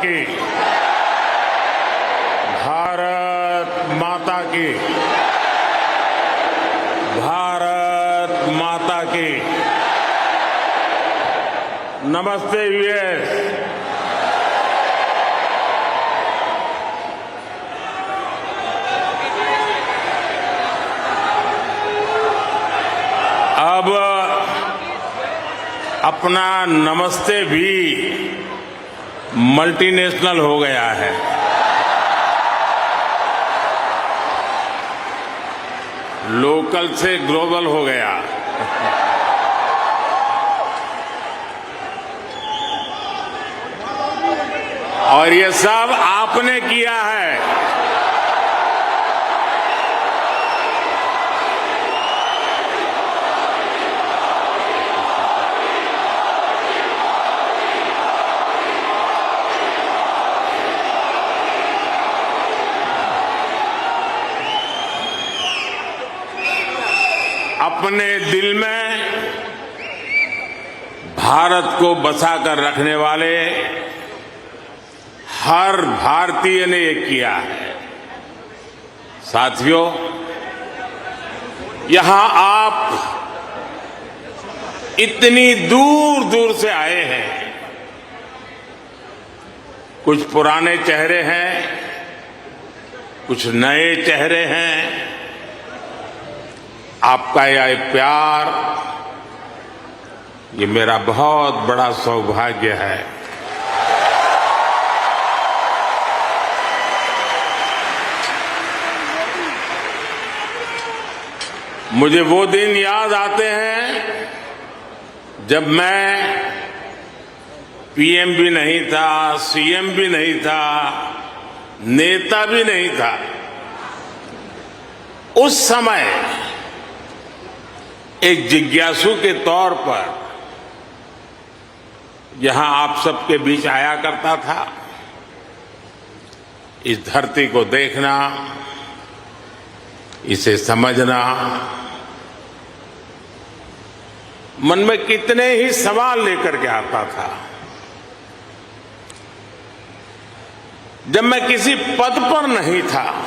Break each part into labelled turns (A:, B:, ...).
A: की, भारत माता की, भारत माता की। नमस्ते यूएस। अब अपना नमस्ते भी मल्टीनेशनल हो गया है। लोकल से ग्लोबल हो गया। और ये सब आपने किया है। अपने दिल में भारत को बसाकर रखने वाले हर भारतीय ने ये किया है। साथियों, यहां आप इतनी दूर दूर से आए हैं। कुछ पुराने चेहरे हैं, कुछ नए चेहरे हैं। आपका यह प्यार, ये मेरा बहुत बड़ा सौभाग्य है। मुझे वो दिन याद आते हैं जब मैं पीएम भी नहीं था, सीएम भी नहीं था, नेता भी नहीं था। उस समय एक जिज्ञासु के तौर पर यहां आप सबके बीच आया करता था। इस धरती को देखना, इसे समझना, मन में कितने ही सवाल लेकर के आता था। जब मैं किसी पद पर नहीं था,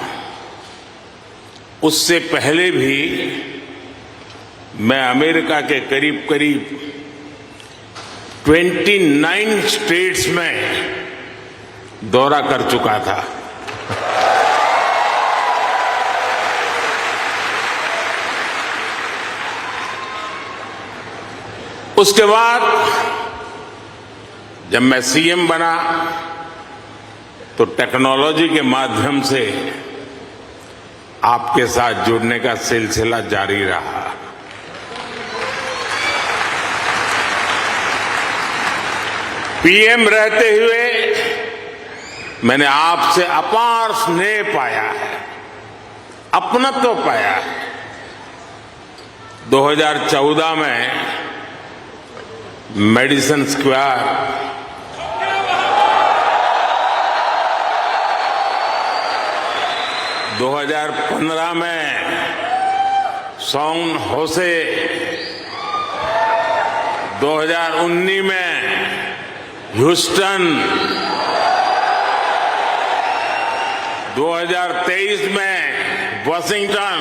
A: उससे पहले भी मैं अमेरिका के करीब करीब 29 स्टेट्स में दौरा कर चुका था। उसके बाद जब मैं सीएम बना तो टेक्नोलॉजी के माध्यम से आपके साथ जुड़ने का सिलसिला जारी रहा। पीएम रहते हुए मैंने आपसे अपार स्नेह पाया है, अपनत्व पाया है। 2014 में मेडिसन स्क्वायर, 2015 में सैन होसे, 2019 में ह्यूस्टन, 2023 में वाशिंगटन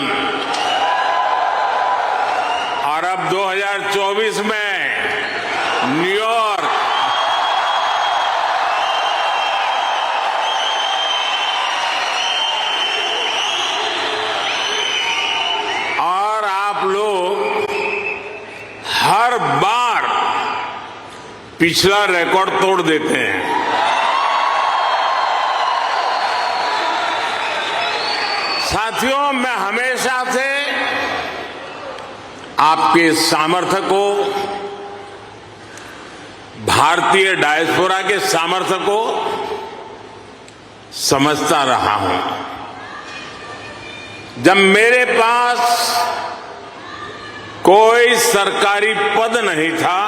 A: और अब 2024 में न्यूयॉर्क। और आप लोग हर बार पिछला रिकॉर्ड तोड़ देते हैं। साथियों, मैं हमेशा से आपके सामर्थ्य को, भारतीय डायस्पोरा के सामर्थ्य को समझता रहा हूं। जब मेरे पास कोई सरकारी पद नहीं था,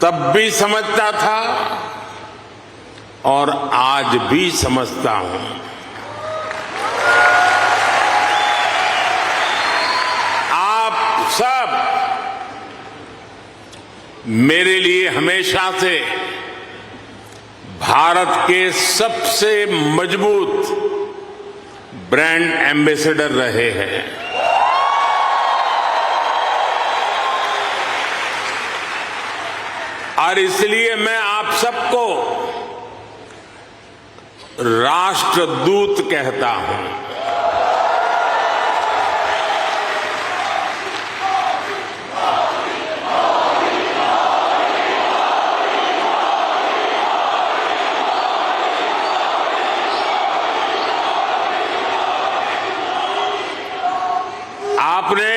A: तब भी समझता था और आज भी समझता हूं। आप सब मेरे लिए हमेशा से भारत के सबसे मजबूत ब्रांड एम्बेसडर रहे हैं। और इसलिए मैं आप सबको राष्ट्रदूत कहता हूं। आपने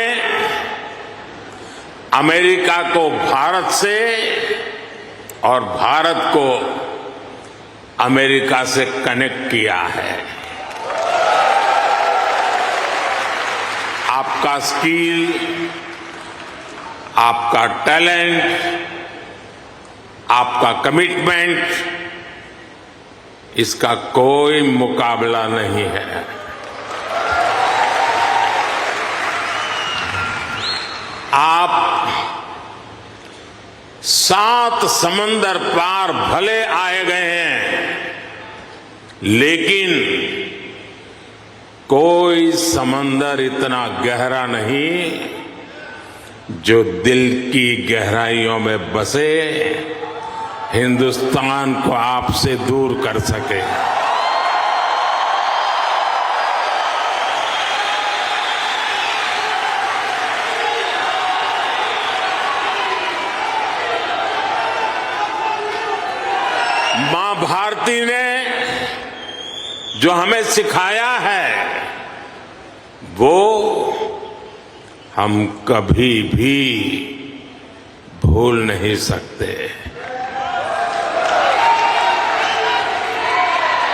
A: अमेरिका को भारत से और भारत को अमेरिका से कनेक्ट किया है। आपका स्किल, आपका टैलेंट, आपका कमिटमेंट, इसका कोई मुकाबला नहीं है। आप 7 समंदर पार भले आए गए हैं, लेकिन कोई समंदर इतना गहरा नहीं जो दिल की गहराइयों में बसे हिंदुस्तान को आपसे दूर कर सके। मां भारती ने जो हमें सिखाया है वो हम कभी भी भूल नहीं सकते।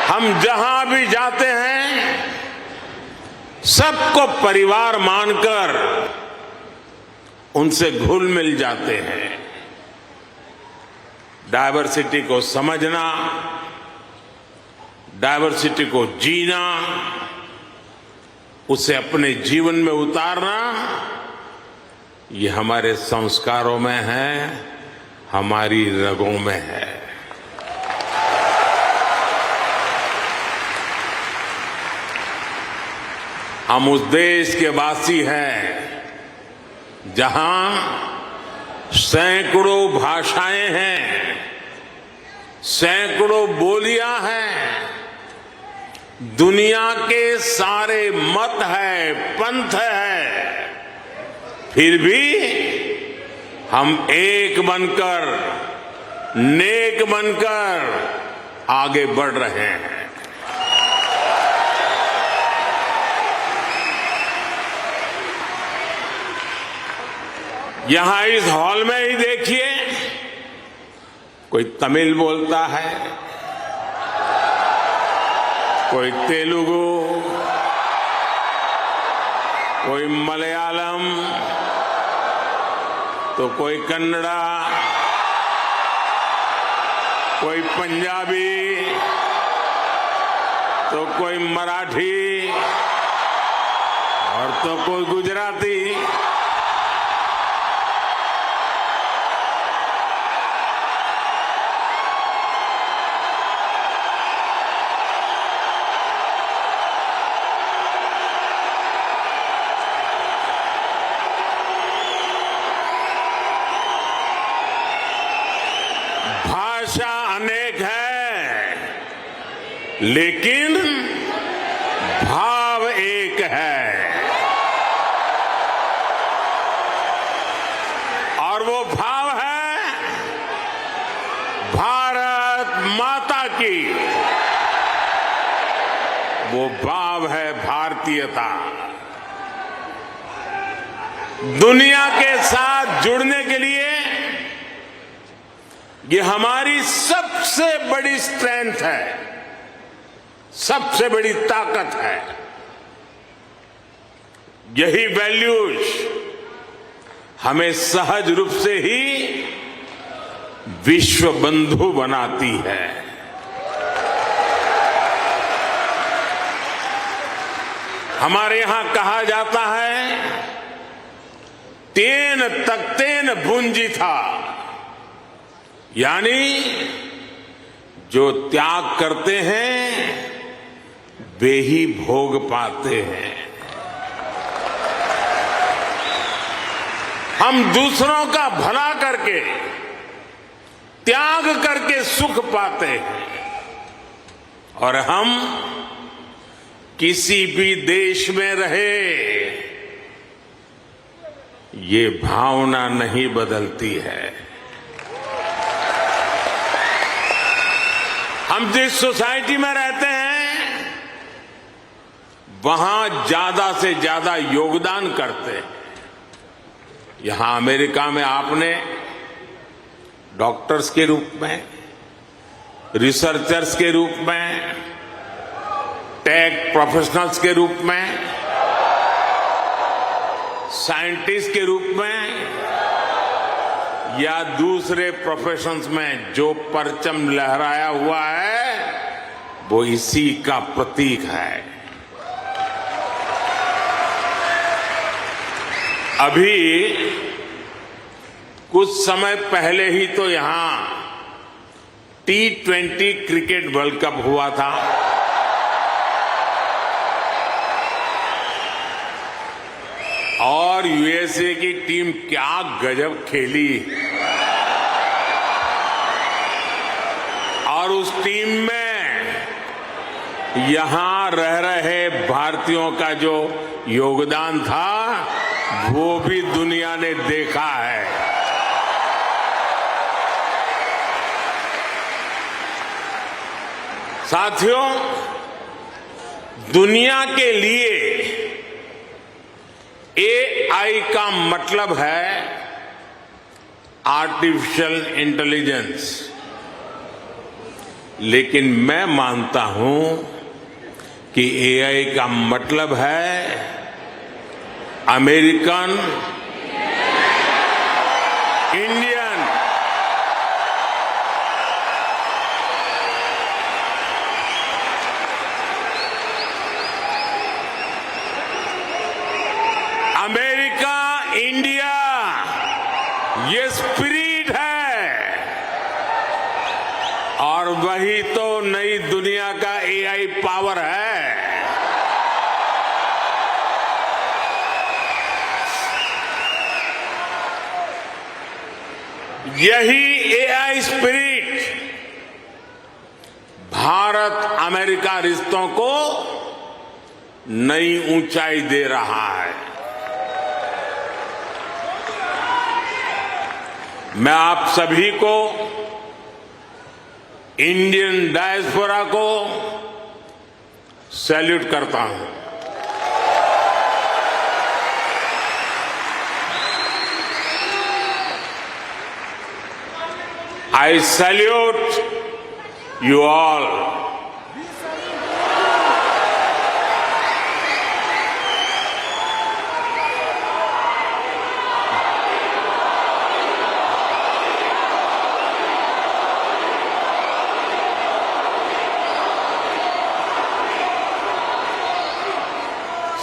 A: हम जहां भी जाते हैं सबको परिवार मानकर उनसे घुल मिल जाते हैं। डायवर्सिटी को समझना, डायवर्सिटी को जीना, उसे अपने जीवन में उतारना, ये हमारे संस्कारों में है, हमारी रगों में है। हम उस देश के वासी हैं जहां सैकड़ों भाषाएं हैं, सैकड़ों बोलियां हैं, दुनिया के सारे मत है, पंथ है, फिर भी हम एक बनकर, नेक बनकर आगे बढ़ रहे हैं। यहां इस हॉल में ही देखिए, कोई तमिल बोलता है, कोई तेलुगु, कोई मलयालम, तो कोई कन्नड़ा, कोई पंजाबी, तो कोई मराठी और तो कोई गुजराती। भाषा अनेक है, लेकिन भाव एक है, और वो भाव है भारत माता की। वो भाव है भारतीयता। दुनिया के साथ जुड़ने के लिए ये हमारी सबसे बड़ी स्ट्रेंथ है, सबसे बड़ी ताकत है। यही वैल्यूज हमें सहज रूप से ही विश्व बंधु बनाती है। हमारे यहां कहा जाता है, तेन तख्तेन भुंजी था, यानी जो त्याग करते हैं वे ही भोग पाते हैं। हम दूसरों का भला करके, त्याग करके सुख पाते हैं और हम किसी भी देश में रहे, ये भावना नहीं बदलती है। हम जिस सोसाइटी में रहते हैं वहां ज्यादा से ज्यादा योगदान करते हैं। यहां अमेरिका में आपने डॉक्टर्स के रूप में, रिसर्चर्स के रूप में, टेक प्रोफेशनल्स के रूप में, साइंटिस्ट के रूप में या दूसरे प्रोफेशंस में जो परचम लहराया हुआ है वो इसी का प्रतीक है। अभी कुछ समय पहले ही तो यहां T20 क्रिकेट वर्ल्ड कप हुआ था। और यूएसए की टीम क्या गजब खेली और उस टीम में यहां रह रहे भारतीयों का जो योगदान था वो भी दुनिया ने देखा है। साथियों, दुनिया के लिए AI का मतलब है आर्टिफिशियल इंटेलिजेंस, लेकिन मैं मानता हूं कि AI का मतलब है अमेरिकन इंडियन, अमेरिका इंडिया, ये स्पिरिट है और वही तो नई दुनिया का AI पावर है। यही AI स्पिरिट भारत अमेरिका रिश्तों को नई ऊंचाई दे रहा है। मैं आप सभी को, इंडियन डायस्पोरा को सैल्यूट करता हूं। I salute you all.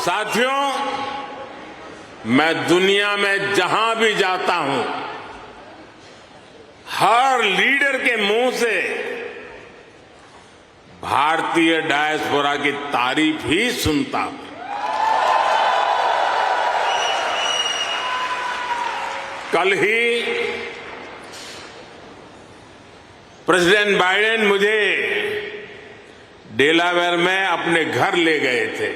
A: साथियों, मैं दुनिया में जहां भी जाता हूं, हर लीडर के मुंह से भारतीय डायस्पोरा की तारीफ ही सुनता हूं। कल ही प्रेसिडेंट बाइडेन मुझे डेलावेयर में अपने घर ले गए थे।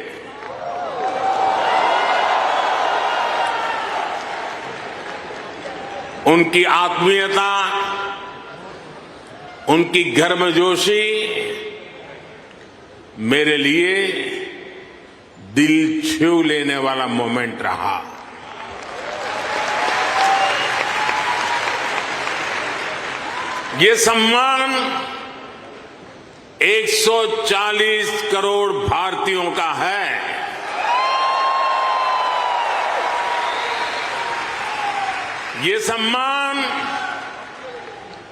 A: उनकी आत्मीयता, उनकी गर्मजोशी मेरे लिए दिल छू लेने वाला मोमेंट रहा। ये सम्मान 140 करोड़ भारतीयों का है। ये सम्मान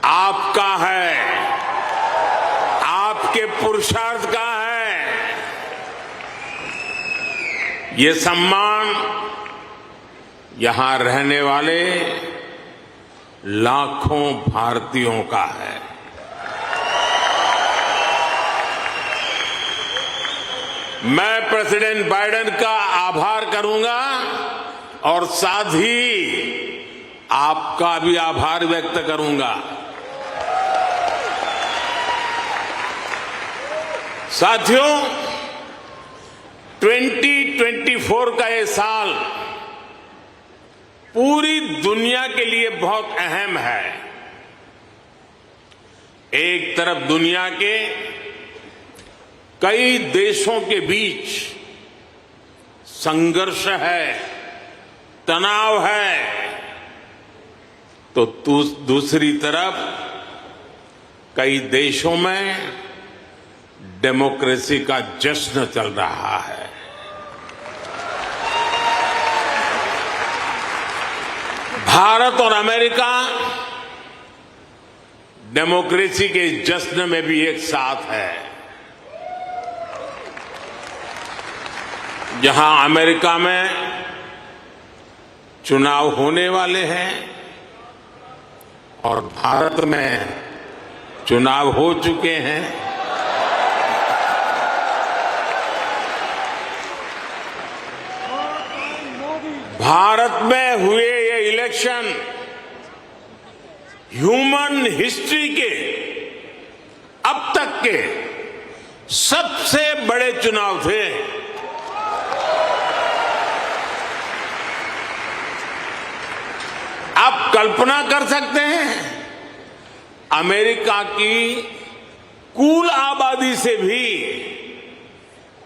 A: आपका है, आपके पुरुषार्थ का है। ये सम्मान यहां रहने वाले लाखों भारतीयों का है। मैं प्रेसिडेंट बाइडेन का आभार करूंगा और साथ ही आपका भी आभार व्यक्त करूंगा। साथियों, 2024 का ये साल पूरी दुनिया के लिए बहुत अहम है। एक तरफ दुनिया के कई देशों के बीच संघर्ष है, तनाव है, तो दूसरी तरफ कई देशों में डेमोक्रेसी का जश्न चल रहा है। भारत और अमेरिका डेमोक्रेसी के जश्न में भी एक साथ है। जहां अमेरिका में चुनाव होने वाले हैं और भारत में चुनाव हो चुके हैं, भारत में हुए ये इलेक्शन ह्यूमन हिस्ट्री के अब तक के सबसे बड़े चुनाव थे। आप कल्पना कर सकते हैं, अमेरिका की कुल आबादी से भी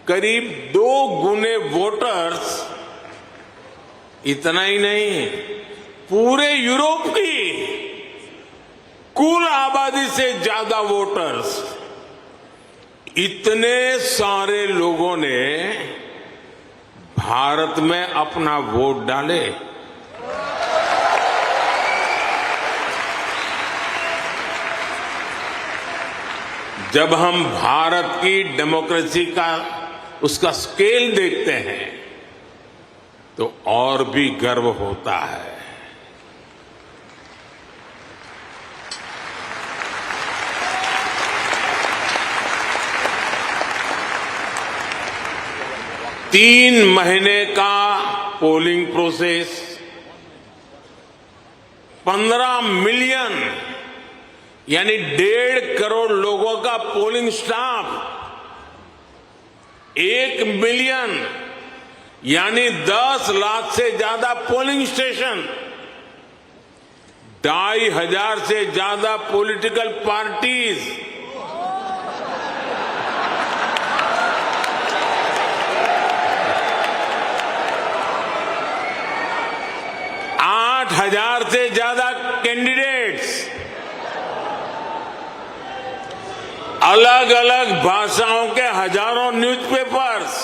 A: करीब 2 गुने वोटर्स, इतना ही नहीं, पूरे यूरोप की कुल आबादी से ज्यादा वोटर्स, इतने सारे लोगों ने भारत में अपना वोट डाले। जब हम भारत की डेमोक्रेसी का उसका स्केल देखते हैं तो और भी गर्व होता है। तीन महीने का पोलिंग प्रोसेस, 15 मिलियन यानी 1.5 करोड़ लोगों का पोलिंग स्टाफ, 1 मिलियन यानी 10 लाख से ज्यादा पोलिंग स्टेशन, 2,500 से ज्यादा पॉलिटिकल पार्टीज, 8,000 से ज्यादा कैंडिडेट्स, अलग अलग भाषाओं के हजारों न्यूज़पेपर्स,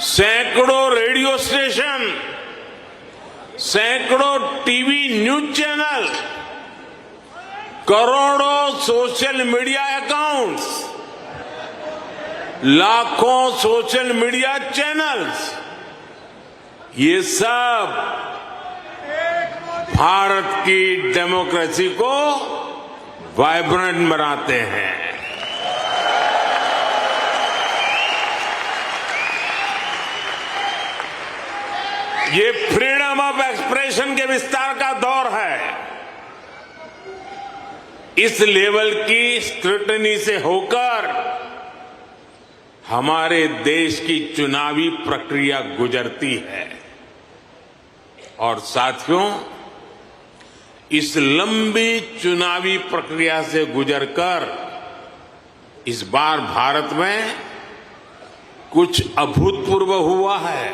A: सैकड़ों रेडियो स्टेशन, सैकड़ों टीवी न्यूज चैनल, करोड़ों सोशल मीडिया अकाउंट्स, लाखों सोशल मीडिया चैनल्स, ये सब भारत की डेमोक्रेसी को वाइब्रेंट बनाते हैं। ये फ्रीडम ऑफ एक्सप्रेशन के विस्तार का दौर है। इस लेवल की स्क्रूटनी से होकर हमारे देश की चुनावी प्रक्रिया गुजरती है। और साथियों, इस लंबी चुनावी प्रक्रिया से गुजरकर इस बार भारत में कुछ अभूतपूर्व हुआ है।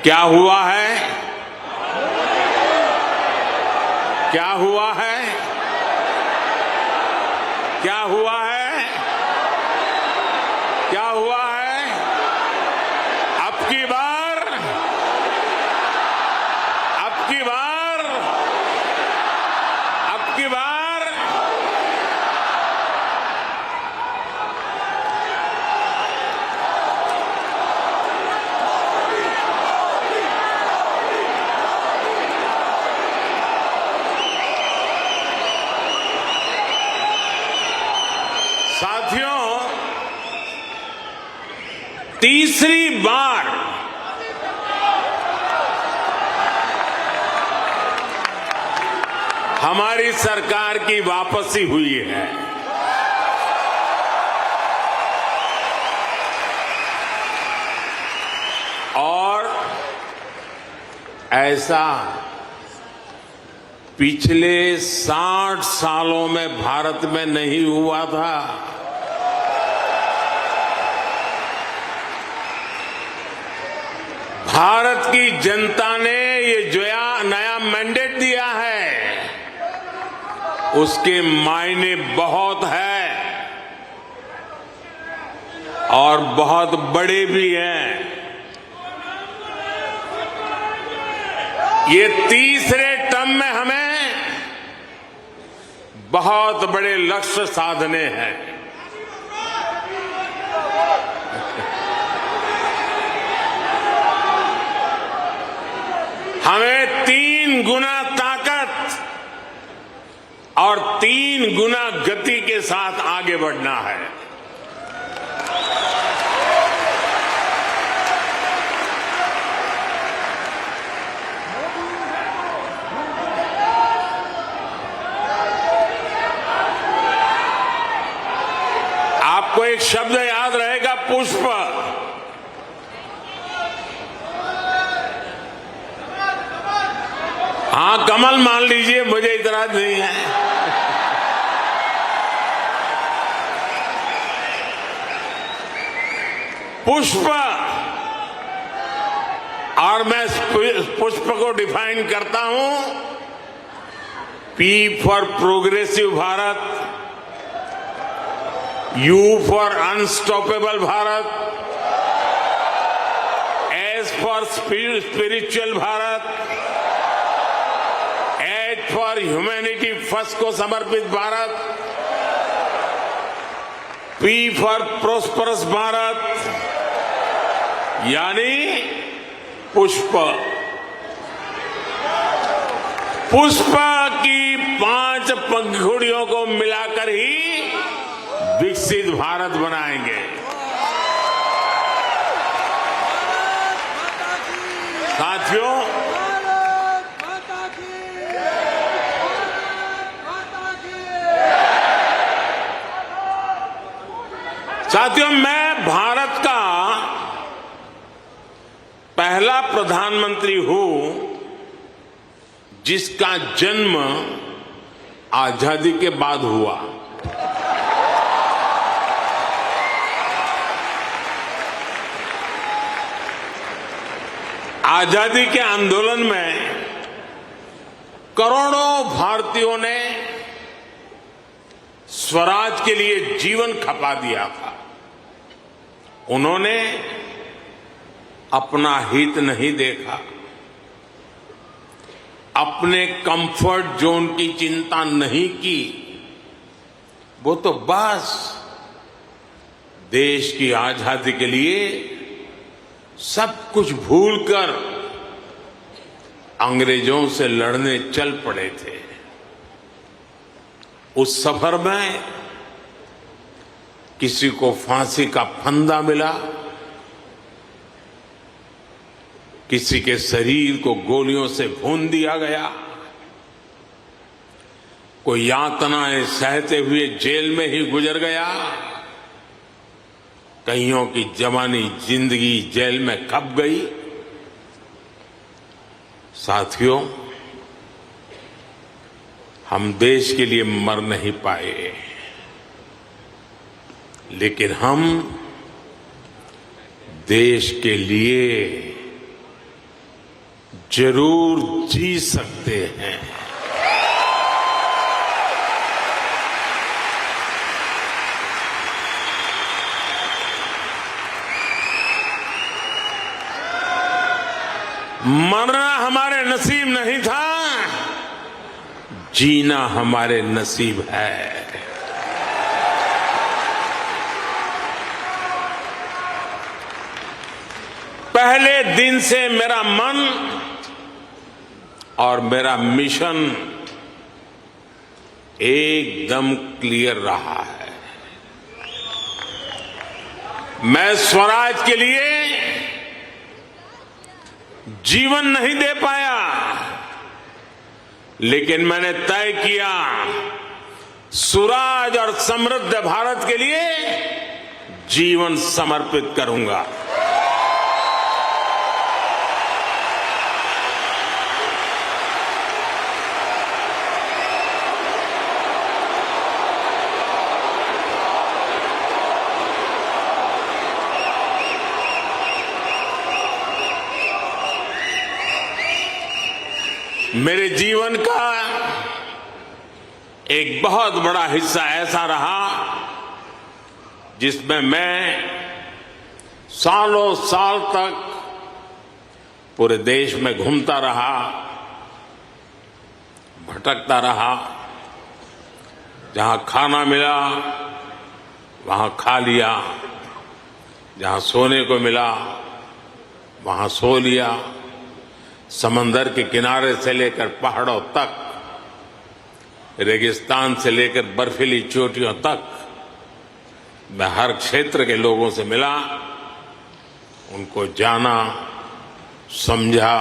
A: क्या हुआ है? क्या हुआ है? क्या हुआ है? क्या हुआ है? अब की बार, अब की बार, अब की बार तीसरी बार हमारी सरकार की वापसी हुई है। और ऐसा पिछले 60 सालों में भारत में नहीं हुआ था। भारत की जनता ने ये जो नया मैंडेट दिया है उसके मायने बहुत है और बहुत बड़े भी हैं। ये तीसरे टर्म में हमें बहुत बड़े लक्ष्य साधने हैं। हमें 3 गुना ताकत और 3 गुना गति के साथ आगे बढ़ना है। आपको एक शब्द याद रहेगा, पुष्प। हाँ, कमल मान लीजिए, मुझे इतराज नहीं है। पुष्प, और मैं पुष्प को डिफाइन करता हूं, P for progressive Bharat, you for unstoppable Bharat, S for spiritual Bharat, H for humanity first को समर्पित Bharat, P for prosperous Bharat, यानी पुष्प। पुष्प की 5 पंखुड़ियों को मिलाकर ही विकसित भारत बनाएंगे। साथियों, मैं भारत का पहला प्रधानमंत्री हूं जिसका जन्म आजादी के बाद हुआ। आजादी के आंदोलन में करोड़ों भारतीयों ने स्वराज के लिए जीवन खपा दिया था। उन्होंने अपना हित नहीं देखा, अपने कंफर्ट जोन की चिंता नहीं की। वो तो बस देश की आजादी के लिए सब कुछ भूलकर अंग्रेजों से लड़ने चल पड़े थे। उस सफर में किसी को फांसी का फंदा मिला, किसी के शरीर को गोलियों से भून दिया गया, कोई यातनाएं सहते हुए जेल में ही गुजर गया, कईयों की जवानी जिंदगी जेल में खप गई। साथियों, हम देश के लिए मर नहीं पाए, लेकिन हम देश के लिए जरूर जी सकते हैं। मरना हमारे नसीब नहीं था, जीना हमारे नसीब है। पहले दिन से मेरा मन और मेरा मिशन एकदम क्लियर रहा है। मैं स्वराज के लिए जीवन नहीं दे पाया, लेकिन मैंने तय किया सुराज और समृद्ध भारत के लिए जीवन समर्पित करूंगा। मेरे जीवन का एक बहुत बड़ा हिस्सा ऐसा रहा जिसमें मैं सालों साल तक पूरे देश में घूमता रहा, भटकता रहा। जहां खाना मिला वहां खा लिया, जहां सोने को मिला वहां सो लिया। समंदर के किनारे से लेकर पहाड़ों तक, रेगिस्तान से लेकर बर्फीली चोटियों तक मैं हर क्षेत्र के लोगों से मिला, उनको जाना, समझा।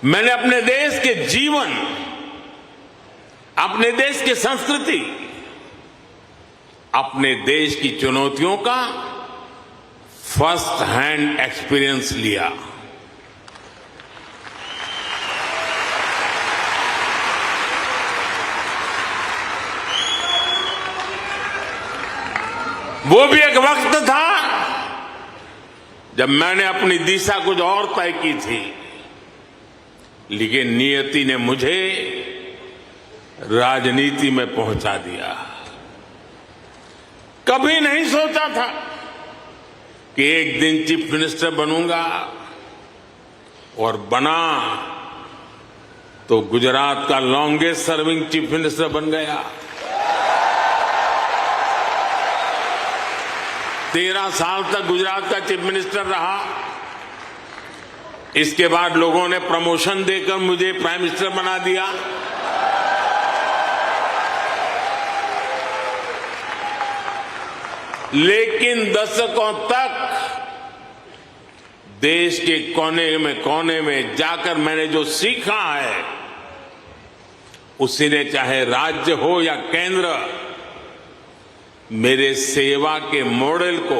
A: मैंने अपने देश के जीवन, अपने देश की संस्कृति, अपने देश की चुनौतियों का फर्स्ट हैंड एक्सपीरियंस लिया। वो भी एक वक्त था जब मैंने अपनी दिशा कुछ और तय की थी, लेकिन नियति ने मुझे राजनीति में पहुंचा दिया। कभी नहीं सोचा था कि एक दिन चीफ मिनिस्टर बनूंगा, और बना तो गुजरात का लॉन्गेस्ट सर्विंग चीफ मिनिस्टर बन गया। 13 साल तक गुजरात का चीफ मिनिस्टर रहा। इसके बाद लोगों ने प्रमोशन देकर मुझे प्राइम मिनिस्टर बना दिया। लेकिन दशकों तक देश के कोने में जाकर मैंने जो सीखा है, उसी ने चाहे राज्य हो या केंद्र, मेरे सेवा के मॉडल को,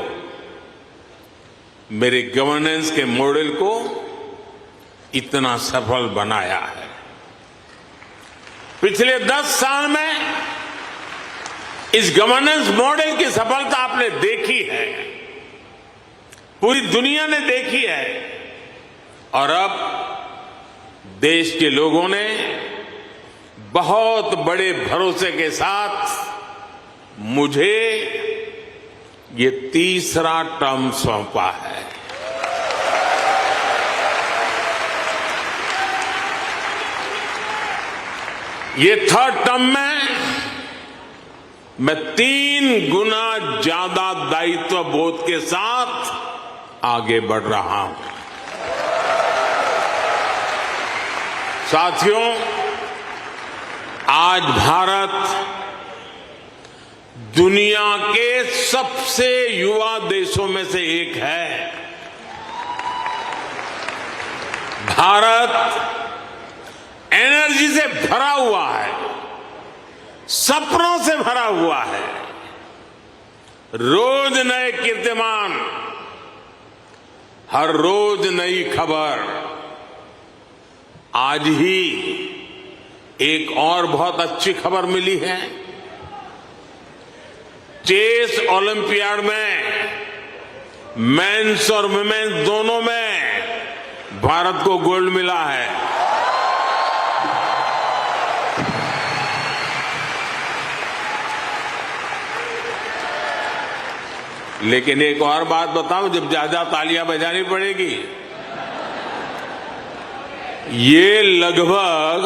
A: मेरे गवर्नेंस के मॉडल को इतना सफल बनाया है। पिछले 10 साल में इस गवर्नेंस मॉडल की सफलता आपने देखी है, पूरी दुनिया ने देखी है, और अब देश के लोगों ने बहुत बड़े भरोसे के साथ मुझे ये तीसरा टर्म सौंपा है। ये थर्ड टर्म में मैं 3 गुना ज्यादा दायित्व बोध के साथ आगे बढ़ रहा हूं। साथियों, आज भारत दुनिया के सबसे युवा देशों में से एक है। भारत एनर्जी से भरा हुआ है, सपनों से भरा हुआ है। रोज नए कीर्तिमान, हर रोज नई खबर। आज ही एक और बहुत अच्छी खबर मिली है। चेस ओलंपियाड में मेंस और वुमेन्स दोनों में भारत को गोल्ड मिला है। लेकिन एक और बात बताऊं, जब ज्यादा तालियां बजानी पड़ेगी। ये लगभग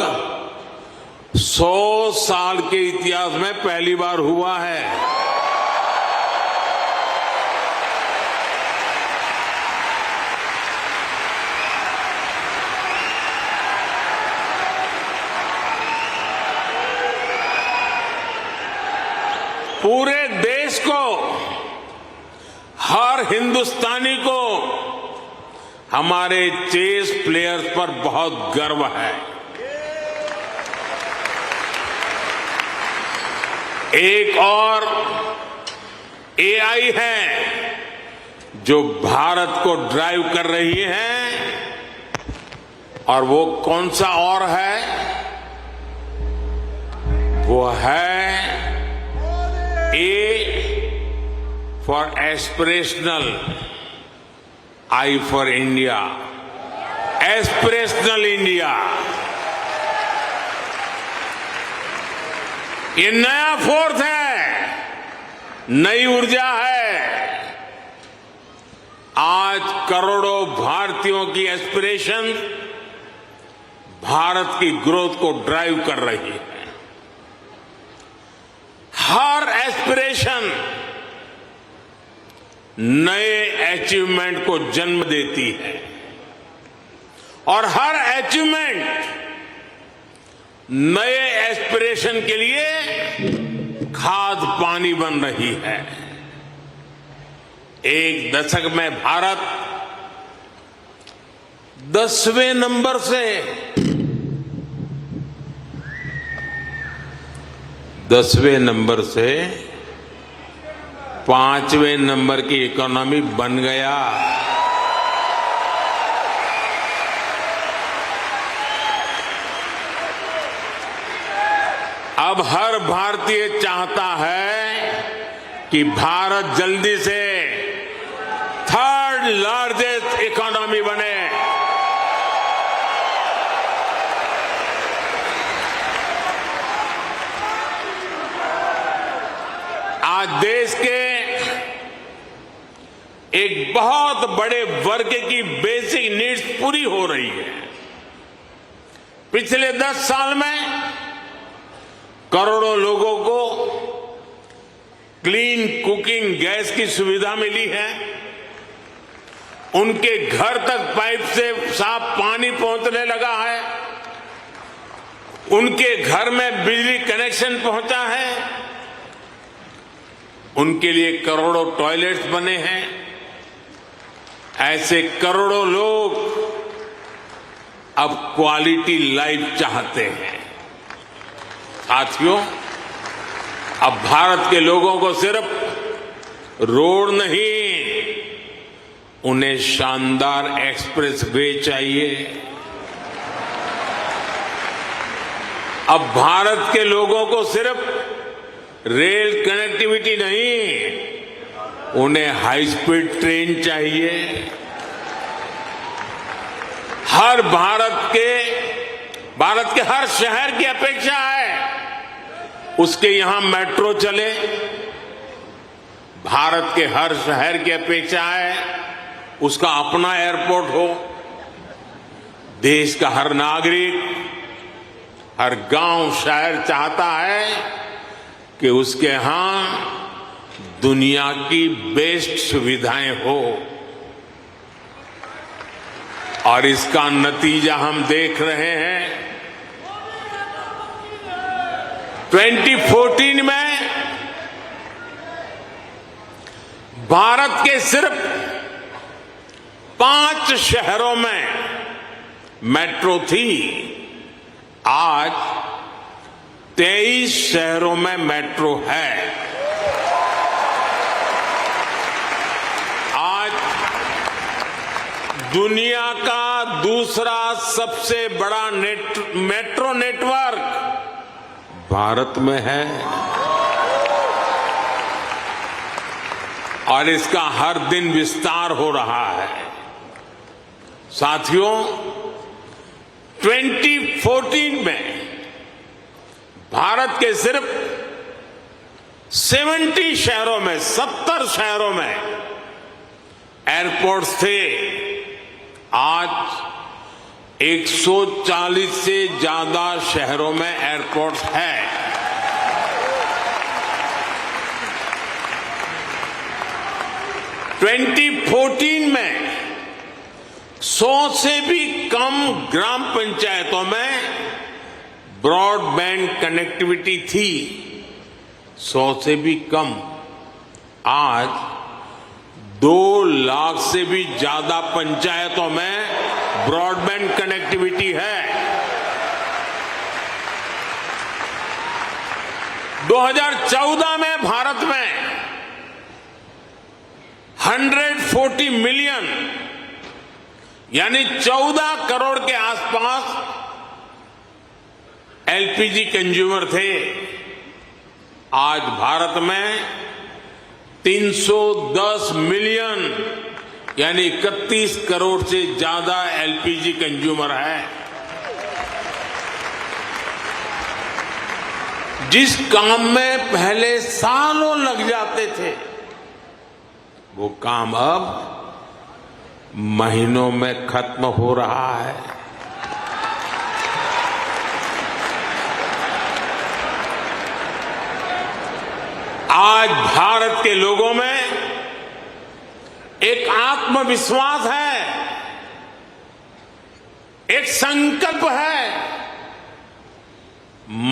A: 100 साल के इतिहास में पहली बार हुआ है। पूरे देश को हर हिंदुस्तानी को हमारे चेस प्लेयर्स पर बहुत गर्व है। एक और एआई है जो भारत को ड्राइव कर रही है, और वो कौन सा और है? वो है A for aspirational, I for India, aspirational India. ये नया फोर्स है, नई ऊर्जा है। आज करोड़ों भारतीयों की एस्पिरेशन भारत की ग्रोथ को ड्राइव कर रही है। हर एस्पिरेशन नए अचीवमेंट को जन्म देती है, और हर अचीवमेंट नए एस्पिरेशन के लिए खाद पानी बन रही है। एक दशक में भारत 10वें नंबर से 5वें नंबर की इकोनॉमी बन गया। अब हर भारतीय चाहता है कि भारत जल्दी से 3rd लार्जेस्ट इकोनॉमी बने। आज देश के एक बहुत बड़े वर्ग की बेसिक नीड्स पूरी हो रही है। पिछले 10 साल में करोड़ों लोगों को क्लीन कुकिंग गैस की सुविधा मिली है। उनके घर तक पाइप से साफ पानी पहुंचने लगा है। उनके घर में बिजली कनेक्शन पहुंचा है। उनके लिए करोड़ों टॉयलेट्स बने हैं। ऐसे करोड़ों लोग अब क्वालिटी लाइफ चाहते हैं। साथियों, अब भारत के लोगों को सिर्फ रोड नहीं, उन्हें शानदार एक्सप्रेस वे चाहिए। अब भारत के लोगों को सिर्फ रेल कनेक्टिविटी नहीं, उन्हें हाई स्पीड ट्रेन चाहिए। भारत के हर शहर की अपेक्षा है उसके यहां मेट्रो चले। भारत के हर शहर की अपेक्षा है उसका अपना एयरपोर्ट हो। देश का हर नागरिक, हर गांव शहर चाहता है कि उसके यहां दुनिया की बेस्ट सुविधाएं हो, और इसका नतीजा हम देख रहे हैं। 2014 में भारत के सिर्फ 5 शहरों में मेट्रो थी। आज 23 शहरों में मेट्रो है। आज दुनिया का दूसरा सबसे बड़ा मेट्रो नेटवर्क भारत में है, और इसका हर दिन विस्तार हो रहा है। साथियों, 2014 में भारत के सिर्फ 70 शहरों में, 70 शहरों में एयरपोर्ट्स थे। आज 140 से ज्यादा शहरों में एयरपोर्ट्स है। – 2014 में 100 से भी कम ग्राम पंचायतों में ब्रॉडबैंड कनेक्टिविटी थी। 100 से भी कम। आज 2 लाख से भी ज्यादा पंचायतों में ब्रॉडबैंड कनेक्टिविटी है। 2014 में भारत में 140 मिलियन यानी 14 करोड़ के आसपास एलपीजी कंज्यूमर थे। आज भारत में 310 मिलियन यानी 31 करोड़ से ज्यादा एलपीजी कंज्यूमर है। जिस काम में पहले सालों लग जाते थे, वो काम अब महीनों में खत्म हो रहा है। आज भारत के लोगों में एक आत्मविश्वास है, एक संकल्प है,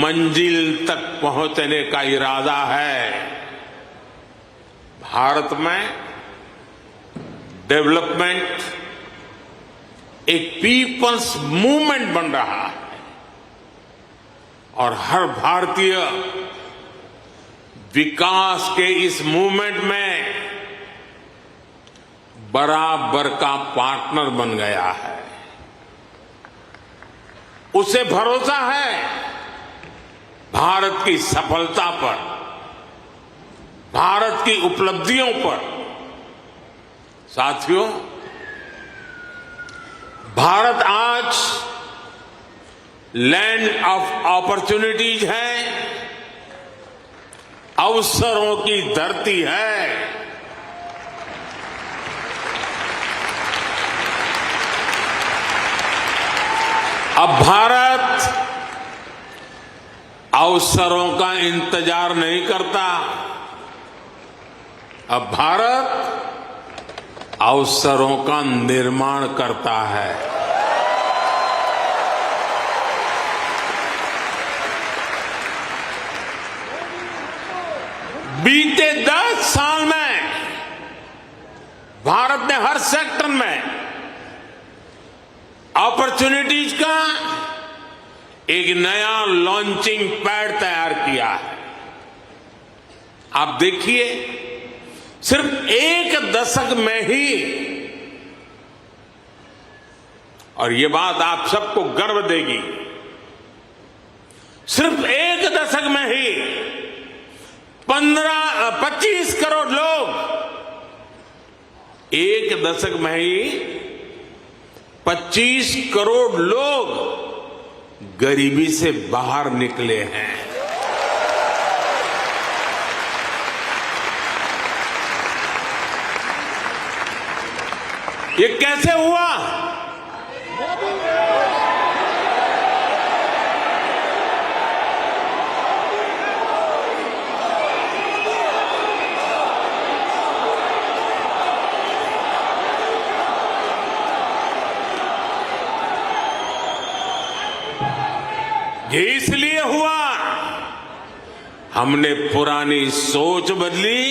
A: मंजिल तक पहुंचने का इरादा है। भारत में डेवलपमेंट एक पीपल्स मूवमेंट बन रहा है और हर भारतीय विकास के इस मूवमेंट में बराबर का पार्टनर बन गया है। उसे भरोसा है भारत की सफलता पर, भारत की उपलब्धियों पर। साथियों, भारत आज लैंड ऑफ अपॉर्चुनिटीज है, अवसरों की धरती है। अब भारत अवसरों का इंतजार नहीं करता, अब भारत अवसरों का निर्माण करता है। बीते 10 साल में भारत ने हर सेक्टर में अपॉर्चुनिटीज का एक नया लॉन्चिंग पैड तैयार किया है। आप देखिए, सिर्फ 1 दशक में ही, और ये बात आप सबको गर्व देगी, सिर्फ 1 दशक में ही 25 करोड़ लोग, 1 दशक में ही 25 करोड़ लोग गरीबी से बाहर निकले हैं। ये कैसे हुआ? ये इसलिए हुआ, हमने पुरानी सोच बदली,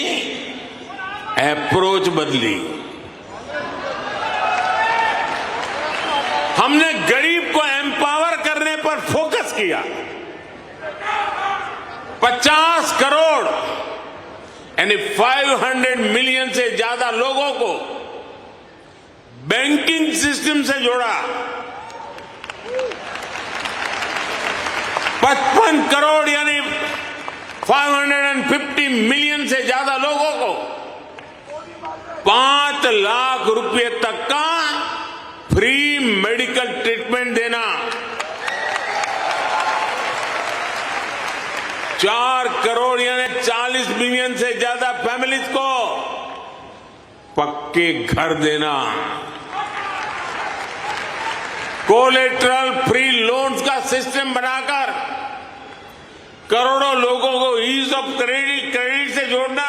A: अप्रोच बदली। हमने गरीब को एम्पावर करने पर फोकस किया। 50 करोड़ यानी 500 मिलियन से ज्यादा लोगों को बैंकिंग सिस्टम से जोड़ा। 55 करोड़ यानी 550 मिलियन से ज्यादा लोगों को 5 लाख रुपए तक का फ्री मेडिकल ट्रीटमेंट देना। 4 करोड़ यानी 40 मिलियन से ज्यादा फैमिलीज को पक्के घर देना। कोलेटरल फ्री लोन्स का सिस्टम बनाकर करोड़ों लोगों को ईज ऑफ क्रेडिट से जोड़ना।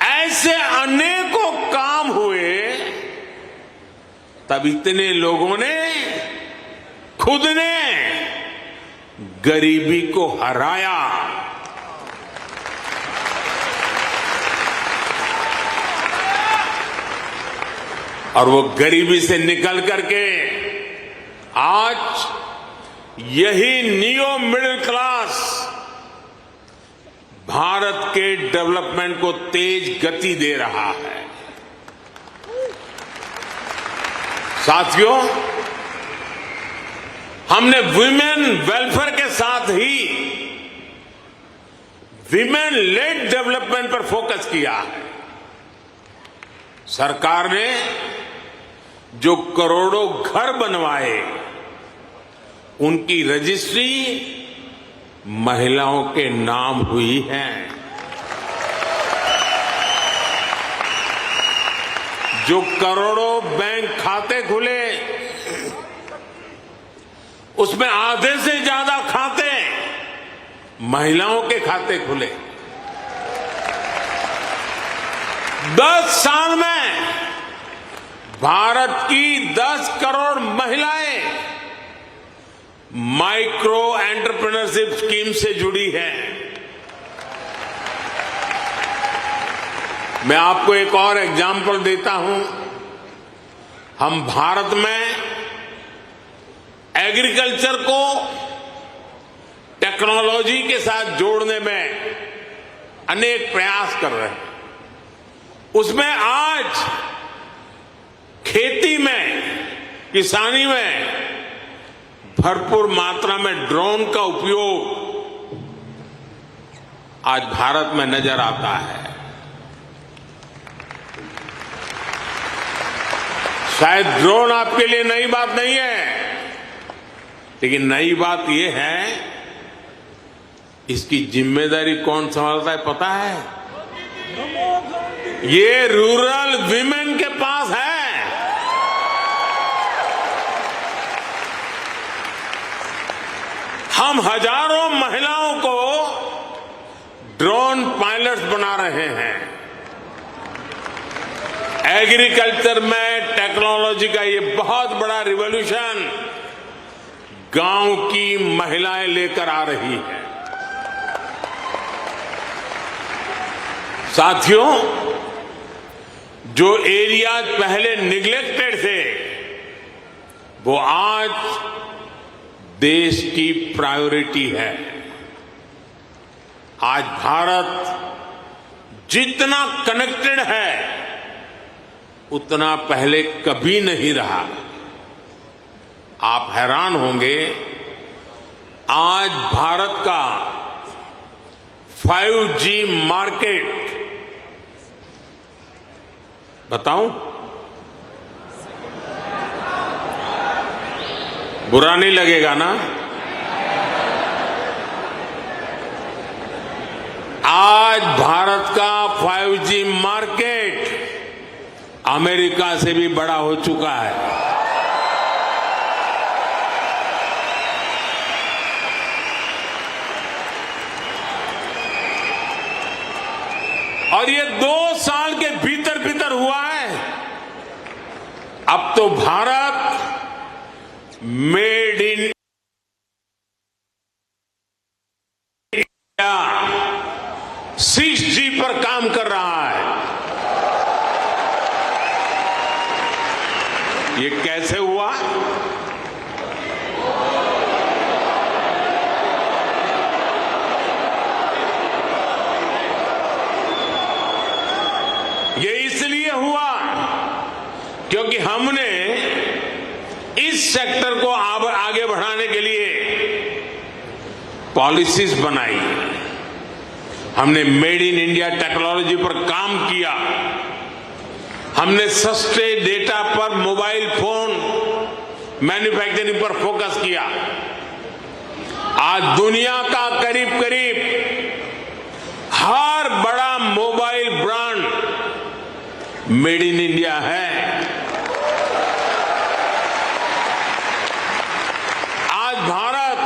A: ऐसे अनेकों काम हुए, तब इतने लोगों ने खुद ने गरीबी को हराया। और वो गरीबी से निकल करके आज यही नियो मिडिल क्लास भारत के डेवलपमेंट को तेज गति दे रहा है। साथियों, हमने विमेन वेलफेयर के साथ ही विमेन लेड डेवलपमेंट पर फोकस किया है। सरकार ने जो करोड़ों घर बनवाए, उनकी रजिस्ट्री महिलाओं के नाम हुई है। जो करोड़ों बैंक खाते खुले, उसमें आधे से ज्यादा खाते महिलाओं के खाते खुले। 10 साल में भारत की 10 करोड़ महिलाएं माइक्रो एंटरप्रेन्योरशिप स्कीम से जुड़ी हैं। मैं आपको एक और एग्जाम्पल देता हूं। हम भारत में एग्रीकल्चर को टेक्नोलॉजी के साथ जोड़ने में अनेक प्रयास कर रहे हैं। उसमें आज खेती में, किसानी में भरपूर मात्रा में ड्रोन का उपयोग आज भारत में नजर आता है। शायद ड्रोन आपके लिए नई बात नहीं है, लेकिन नई बात यह है, इसकी जिम्मेदारी कौन संभालता है पता है? ये रूरल विमेन के पास है। हम हजारों महिलाओं को ड्रोन पायलट्स बना रहे हैं। एग्रीकल्चर में टेक्नोलॉजी का ये बहुत बड़ा रिवॉल्यूशन गांव की महिलाएं लेकर आ रही है। साथियों, जो एरियाज पहले निग्लेक्टेड थे, वो आज देश की प्रायोरिटी है। आज भारत जितना कनेक्टेड है, उतना पहले कभी नहीं रहा। आप हैरान होंगे, आज भारत का 5G मार्केट, बताऊं? बुरा नहीं लगेगा ना? आज भारत का 5G मार्केट अमेरिका से भी बड़ा हो चुका है। और ये 2 साल के भीतर भीतर हुआ है। अब तो Bharat made in India 6G पर काम कर रहा है। ये कैसे हुआ? ये इसलिए हुआ क्योंकि हमने इस सेक्टर को आगे बढ़ाने के लिए पॉलिसीज बनाई। हमने मेड इन इंडिया टेक्नोलॉजी पर काम किया। हमने सस्ते डेटा पर मोबाइल फोन मैन्युफैक्चरिंग पर फोकस किया। आज दुनिया का करीब करीब हर बड़ा mobile brand made in India है। आज भारत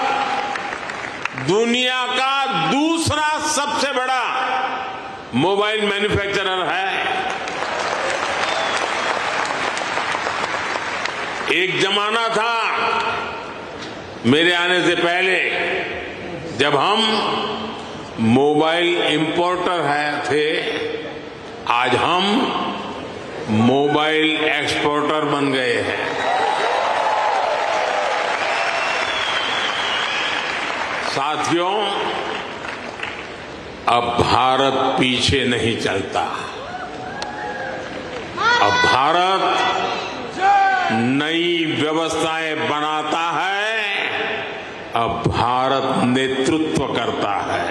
A: दुनिया का दूसरा सबसे बड़ा मोबाइल मैन्युफैक्चरर है। एक जमाना था मेरे आने से पहले, जब हम मोबाइल इंपोर्टर थे, आज हम मोबाइल एक्सपोर्टर बन गए हैं। साथियों, अब भारत पीछे नहीं चलता। अब भारत नई व्यवस्थाएं बनाता है। अब भारत नेतृत्व करता है।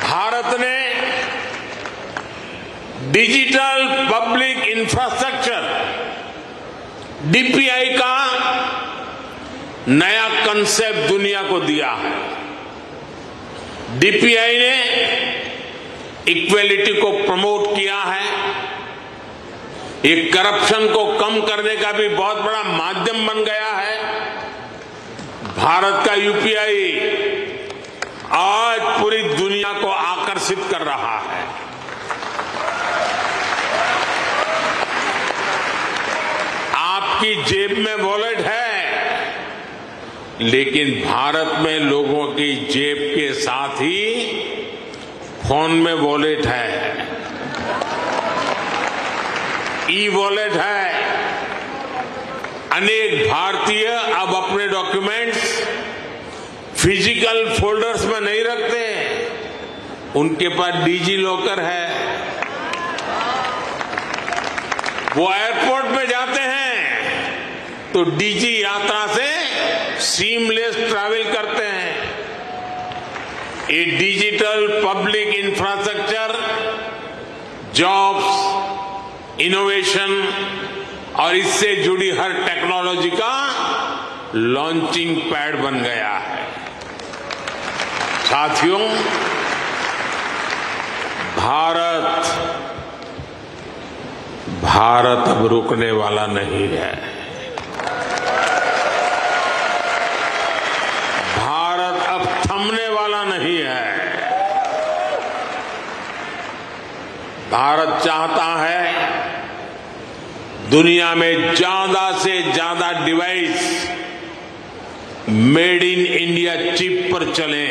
A: भारत ने डिजिटल पब्लिक इंफ्रास्ट्रक्चर डीपीआई का नया कंसेप्ट दुनिया को दिया है। डीपीआई ने इक्वेलिटी को प्रमोट किया है। ये करप्शन को कम करने का भी बहुत बड़ा माध्यम बन गया है। भारत का यूपीआई आज पूरी दुनिया को आकर्षित कर रहा है। आपकी जेब में वॉलेट है, लेकिन भारत में लोगों की जेब के साथ ही फोन में वॉलेट है, ई वॉलेट है। अनेक भारतीय अब अपने डॉक्यूमेंट्स फिजिकल फोल्डर्स में नहीं रखते, उनके पास डिजी लॉकर है। वो एयरपोर्ट में जाते हैं तो डिजी यात्रा से सीमलेस ट्रैवल करते हैं। ये digital public infrastructure jobs, innovation और इससे जुड़ी हर टेक्नोलॉजी का लॉन्चिंग पैड बन गया है। साथियों, भारत अब रुकने वाला नहीं है। भारत अब थमने वाला नहीं है। भारत चाहता है दुनिया में ज्यादा से ज्यादा device made in India chip पर चले।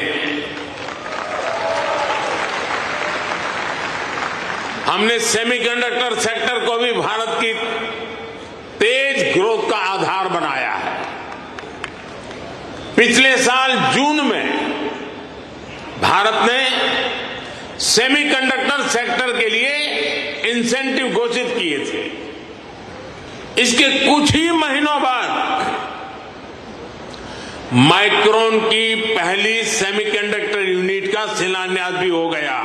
A: हमने सेमीकंडक्टर सेक्टर को भी भारत की तेज ग्रोथ का आधार बनाया है। पिछले साल जून में भारत ने सेमीकंडक्टर सेक्टर के लिए इंसेंटिव घोषित किए थे। इसके कुछ ही महीनों बाद माइक्रोन की पहली सेमीकंडक्टर यूनिट का शिलान्यास भी हो गया।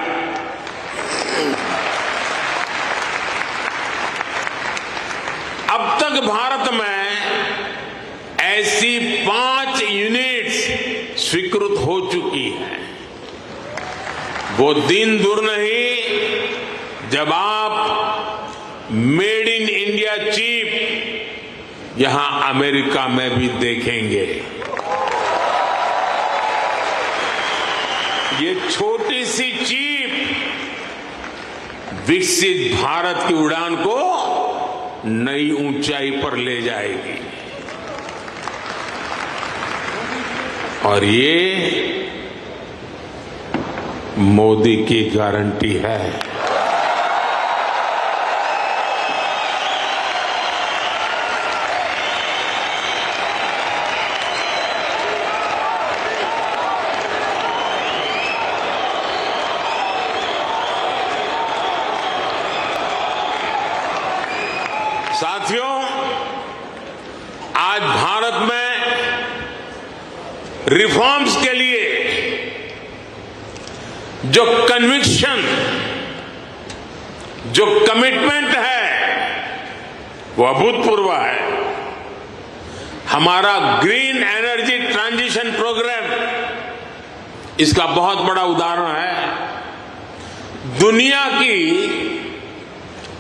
A: अब तक भारत में ऐसी 5 यूनिट्स स्वीकृत हो चुकी हैं। वो दिन दूर नहीं जब आप मेड इन इंडिया चिप यहां अमेरिका में भी देखेंगे। ये छोटी सी चिप विकसित भारत की उड़ान को नई ऊंचाई पर ले जाएगी। और ये मोदी की गारंटी है। साथियों, आज भारत में रिफॉर्म्स के लिए जो कन्विक्शन, जो कमिटमेंट है, वो अभूतपूर्व है। हमारा ग्रीन एनर्जी ट्रांजिशन प्रोग्राम इसका बहुत बड़ा उदाहरण है। दुनिया की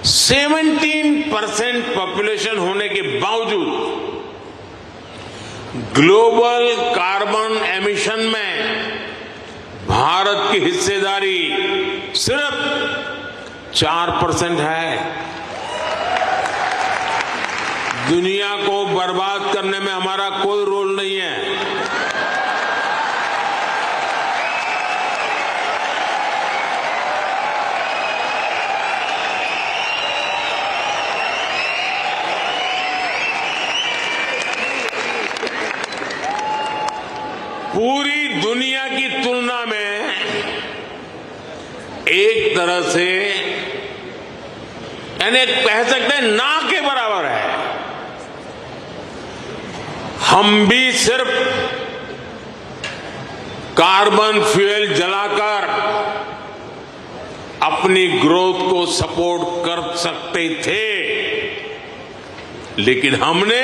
A: 17% पॉपुलेशन होने के बावजूद ग्लोबल कार्बन एमिशन में भारत की हिस्सेदारी सिर्फ 4% है। दुनिया को बर्बाद करने में हमारा कोई रोल नहीं है। पूरी दुनिया की तुलना में एक तरह से यानी कह सकते हैं ना के बराबर है। हम भी सिर्फ कार्बन फ्यूल जलाकर अपनी ग्रोथ को सपोर्ट कर सकते थे, लेकिन हमने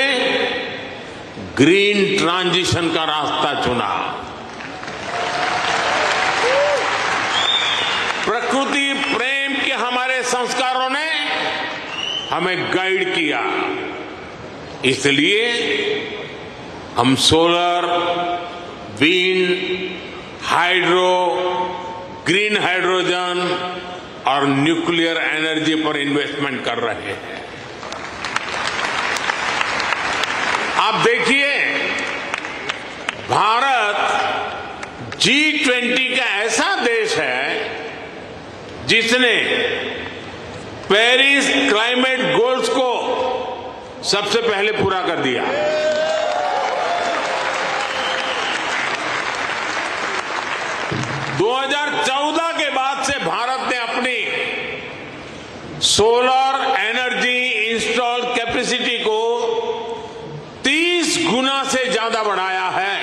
A: ग्रीन ट्रांजिशन का रास्ता चुना। प्रकृति प्रेम के हमारे संस्कारों ने हमें गाइड किया, इसलिए हम solar, wind, hydro, green hydrogen और न्यूक्लियर एनर्जी पर इन्वेस्टमेंट कर रहे हैं। आप देखिए, भारत G20 का ऐसा देश है जिसने पेरिस क्लाइमेट गोल्स को सबसे पहले पूरा कर दिया। दो 2014 के बाद से भारत ने अपनी सोलर एनर्जी इंस्टॉल कैपेसिटी को 30 गुना से ज्यादा बढ़ाया है।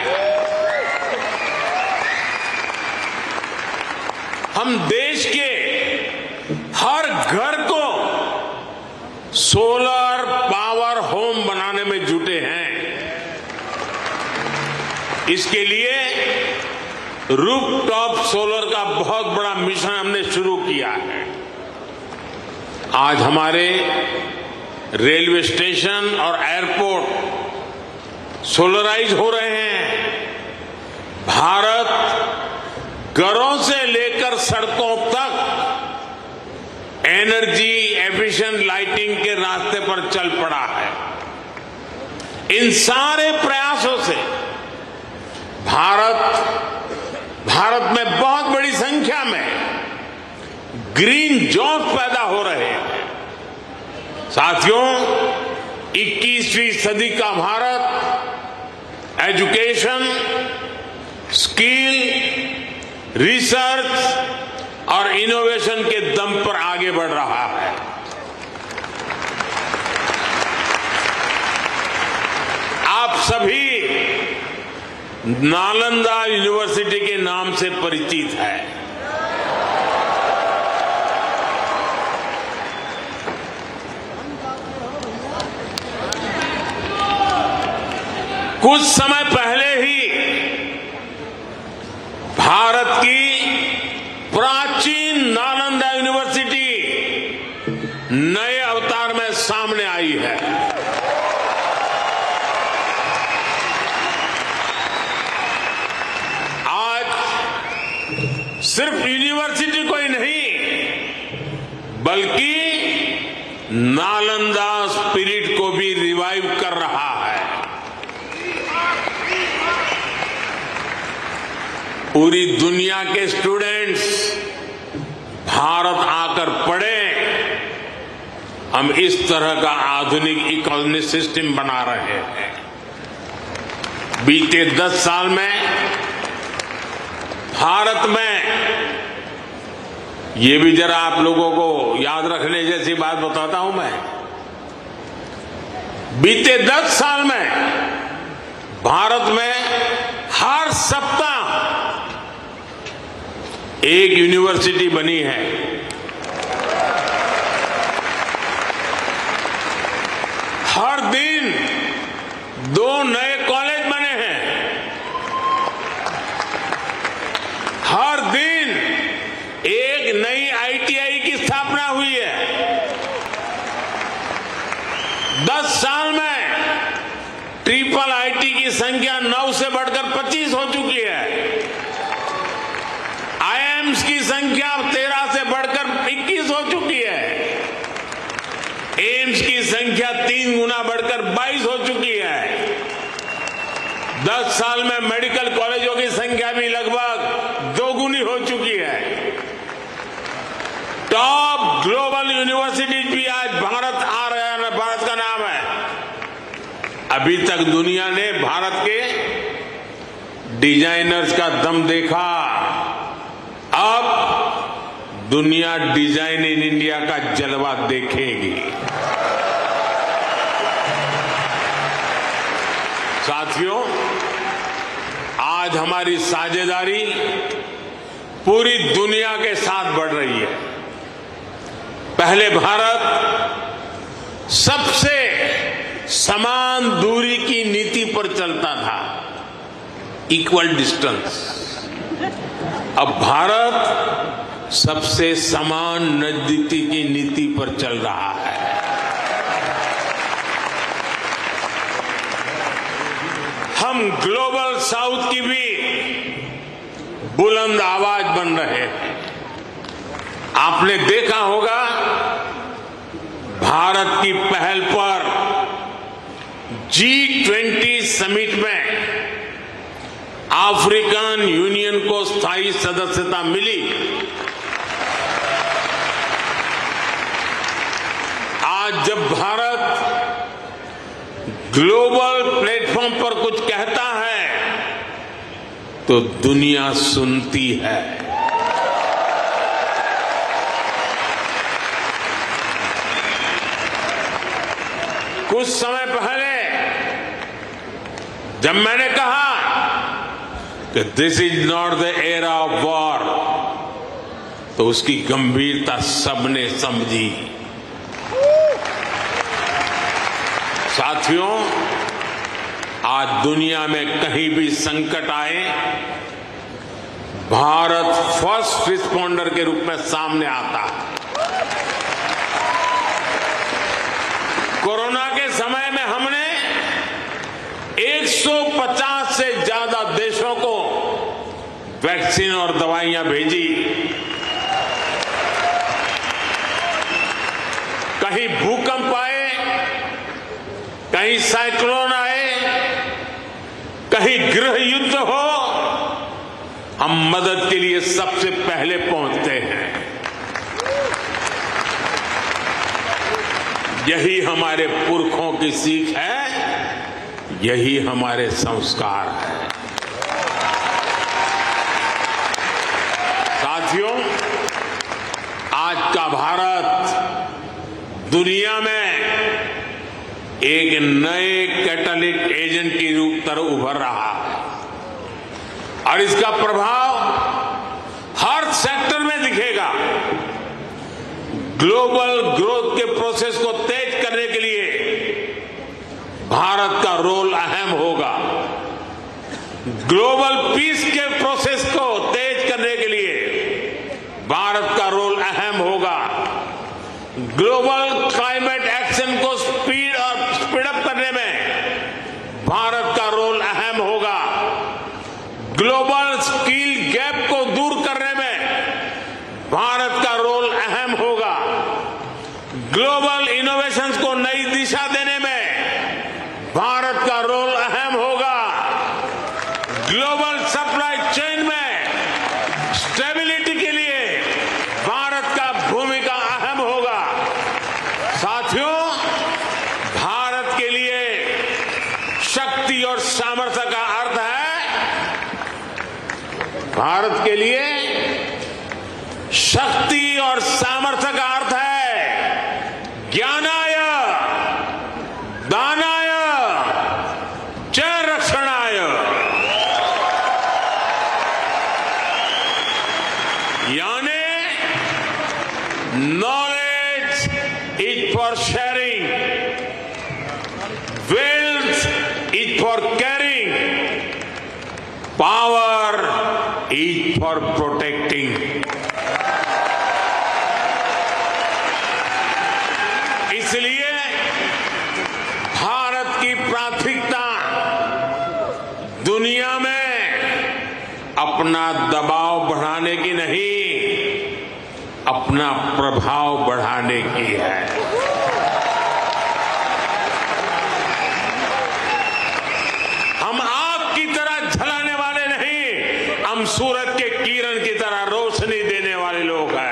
A: हम देश के हर घर को सोलर पावर होम बनाने में जुटे हैं। इसके लिए रूफटॉप सोलर का बहुत बड़ा मिशन हमने शुरू किया है। आज हमारे रेलवे स्टेशन और एयरपोर्ट सोलराइज हो रहे हैं। भारत घरों से लेकर सड़कों तक एनर्जी एफिशिएंट लाइटिंग के रास्ते पर चल पड़ा है। इन सारे प्रयासों से भारत में बहुत बड़ी संख्या में ग्रीन जॉब्स पैदा हो रहे हैं। साथियों, 21वीं सदी का भारत एजुकेशन, स्किल, रिसर्च और इनोवेशन के दम पर आगे बढ़ रहा है। आप सभी नालंदा यूनिवर्सिटी के नाम से परिचित है। कुछ समय पहले ही भारत की प्राचीन नालंदा यूनिवर्सिटी नए अवतार में सामने आई है। सिर्फ यूनिवर्सिटी को ही नहीं, बल्कि नालंदा स्पिरिट को भी रिवाइव कर रहा है। पूरी दुनिया के स्टूडेंट्स भारत आकर पढ़े। हम इस तरह का आधुनिक इकोनॉमिक सिस्टम बना रहे हैं। बीते 10 साल में भारत में, ये भी जरा आप लोगों को याद रखने जैसी बात बताता हूं मैं। बीते 10 साल में भारत में हर सप्ताह एक यूनिवर्सिटी बनी है। हर दिन 2 नए कॉलेज बने हैं। हर दिन एक नई आईटीआई की स्थापना हुई है। 10 साल में ट्रिपल आईटी की संख्या 9 से बढ़कर 25 हो चुकी है। आईआईएम्स की संख्या 13 से बढ़कर 21 हो चुकी है। एम्स की संख्या 3 गुना बढ़कर 22 हो चुकी है। 10 साल में मेडिकल कॉलेजों की संख्या भी लगभग 2 गुनी हो चुकी है। टॉप ग्लोबल यूनिवर्सिटीज भी आज भारत आ रहे हैं, भारत का नाम है। अभी तक दुनिया ने भारत के डिजाइनर्स का दम देखा, अब दुनिया डिजाइन इन इंडिया का जलवा देखेगी। साथियों, आज हमारी साझेदारी पूरी दुनिया के साथ बढ़ रही है। पहले भारत सबसे समान दूरी की नीति पर चलता था, इक्वल डिस्टेंस। अब भारत सबसे समान नजदीकी की नीति पर चल रहा है। हम ग्लोबल साउथ की भी बुलंद आवाज बन रहे हैं। आपने देखा होगा, भारत की पहल पर G20 समिट में अफ्रीकन यूनियन को स्थायी सदस्यता मिली। आज जब भारत ग्लोबल प्लेटफॉर्म पर कुछ कहता है तो दुनिया सुनती है। कुछ समय पहले जब मैंने कहा कि this is not the era of war, तो उसकी गंभीरता सबने समझी। साथियों, आज दुनिया में कहीं भी संकट आए, भारत फर्स्ट रिस्पॉन्डर के रूप में सामने आता है। कोरोना के समय में हमने 150 से ज्यादा देशों को वैक्सीन और दवाइयां भेजी। कहीं भूकंप आए, कहीं साइक्लोन आए, कहीं गृह युद्ध हो, हम मदद के लिए सबसे पहले पहुंचते हैं। यही हमारे पुरखों की सीख है, यही हमारे संस्कार है। साथियों, आज का भारत दुनिया में एक नए कैटलिस्ट एजेंट की रूप तरह उभर रहा है और इसका प्रभाव हर सेक्टर में दिखेगा। ग्लोबल ग्रोथ के प्रोसेस को तेज करने के लिए भारत का रोल अहम होगा। ग्लोबल पीस के प्रोसेस को तेज करने के लिए भारत का रोल अहम होगा। ग्लोबल क्लाइमेट एक्शन को स्पीड अप करने में भारत का रोल अहम होगा। ग्लोबल स्किल गैप को दूर करने में भारत का रोल अहम होगा। ग्लोबल इनोवेशंस को नई दिशा देने में भारत का रोल अहम होगा। ग्लोबल सप्लाई चेन में स्टेबिलिटी के लिए भारत का भूमिका अहम होगा। साथियों, भारत के लिए शक्ति और सामर्थ्य का अर्थ है, भारत के लिए शक्ति और सामर्थ्य का अर्थ है ज्ञानाय, दानाय, च रक्षणाय। यानी knowledge is for sharing, wealth is for carrying, power is for protecting. इसलिए भारत की प्राथमिकता दुनिया में अपना दबाव बढ़ाने की नहीं, अपना प्रभाव बढ़ाने की है। हम आग की तरह जलाने वाले नहीं, हम सूरज के किरण की तरह रोशनी देने वाले लोग हैं।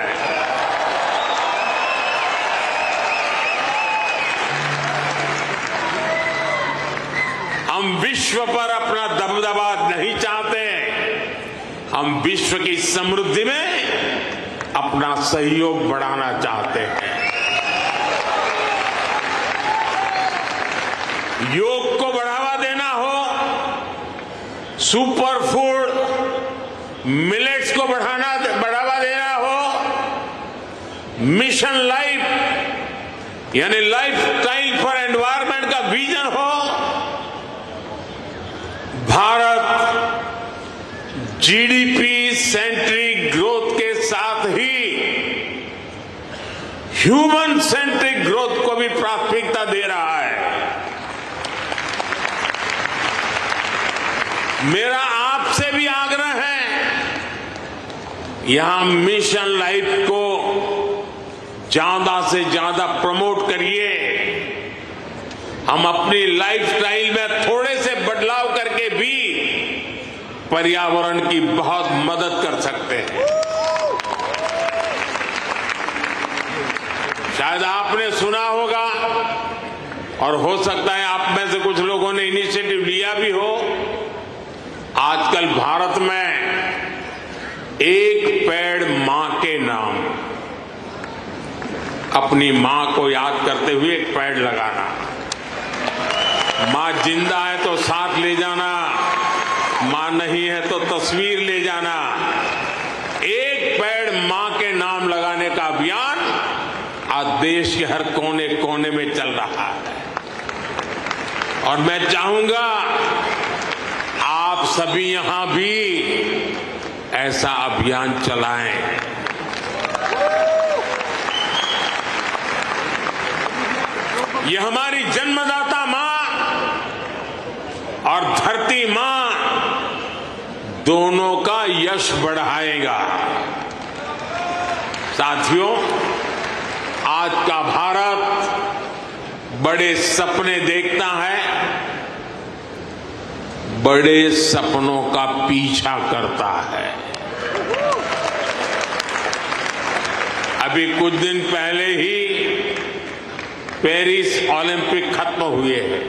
A: हम विश्व पर अपना दबदबा नहीं चाहते, हम विश्व की समृद्धि में अपना सहयोग बढ़ाना चाहते हैं। योग को बढ़ावा देना हो, सुपर फूड मिलेट्स को बढ़ावा देना हो, मिशन लाइफ यानी लाइफ स्टाइल फॉर एनवायरमेंट का विजन हो, भारत जीडीपी सेंट्रिक ग्रोथ के साथ ही ह्यूमन सेंट्रिक ग्रोथ को भी प्राथमिकता दे रहा है। मेरा आपसे भी आग्रह है, यहां मिशन लाइफ को ज्यादा से ज्यादा प्रमोट करिए। हम अपनी लाइफस्टाइल में थोड़े से बदलाव करके भी पर्यावरण की बहुत मदद कर सकते हैं। शायद आपने सुना होगा और हो सकता है आप में से कुछ लोगों ने इनिशिएटिव लिया भी हो, आजकल भारत में एक पेड़ मां के नाम, अपनी मां को याद करते हुए एक पेड़ लगाना। मां जिंदा है तो साथ ले जाना, मां नहीं है तो तस्वीर ले जाना। एक पेड़ मां के नाम लगाने का अभियान आज देश के हर कोने कोने में चल रहा है और मैं चाहूंगा आप सभी यहां भी ऐसा अभियान चलाएं। ये हमारी जन्मदाता मां और धरती मां दोनों का यश बढ़ाएगा। साथियों, आज का भारत बड़े सपने देखता है, बड़े सपनों का पीछा करता है। अभी कुछ दिन पहले ही पेरिस ओलंपिक खत्म हुए हैं।